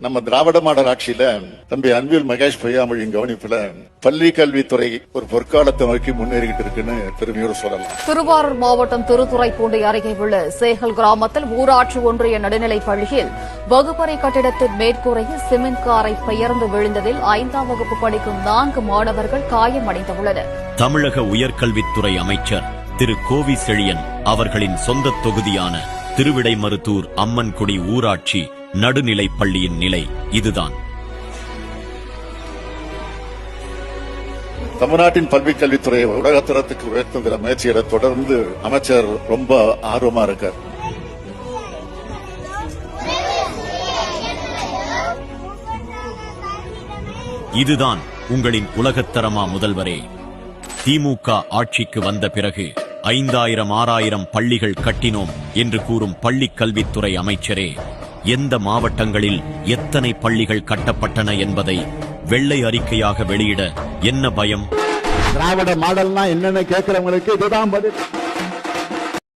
நம்ம திராவிட மாடல் ஆட்சியில தம்பி அன்பில் மகேஷ் பொய்யாமொழியின் கவனிப்புல பள்ளி கல்வித்துறை ஒரு பொற்காலத்தை நோக்கி முன்னேறிக்கிட்டு இருக்குன்னு பெருமையோடு சொல்லலாம். திருவாரூர் மாவட்டம் திருத்துறைப்பூண்டி அருகே உள்ள சேகல் கிராமத்தில் ஊராட்சி ஒன்றிய நடுநிலைப் பள்ளியில் வகுப்பறை கட்டிடத்தின் மேற்கூரையில் சிமெண்ட் காரை பெயர்ந்து விழுந்ததில் 5ஆம் வகுப்பு படிக்கும் 4 மாணவர்கள் காயமடைந்துள்ளனர். தமிழக உயர்கல்வித்துறை அமைச்சர் திரு கோவி செழியன் அவர்களின் சொந்த தொகுதியான திருவிடைமருத்தூர் அம்மன்குடி ஊராட்சி நடுநிலைப் பள்ளியின் நிலை இதுதான். தமிழ்நாட்டின் பள்ளி கல்வித்துறையை உலகத்தரத்துக்கு உயர்த்துகிற முயற்சிகளை தொடர்ந்து அமைச்சர் ரொம்ப ஆர்வமா இருக்கார். இதுதான் உங்களின் உலகத்தரமா முதல்வரே? திமுக ஆட்சிக்கு வந்த பிறகு 5000 6000 பள்ளிகள் கட்டினோம் என்று கூறும் பள்ளிக் கல்வித்துறை அமைச்சரே, எந்த மாவட்டங்களில் எத்தனை பள்ளிகள் கட்டப்பட்டன என்பதை வெள்ளை அறிக்கையாக வெளியிட என்ன பயம்? திராவிட மாடல்னா என்னன்னு கேட்கிறவங்களுக்கு இதுதான் பதில்.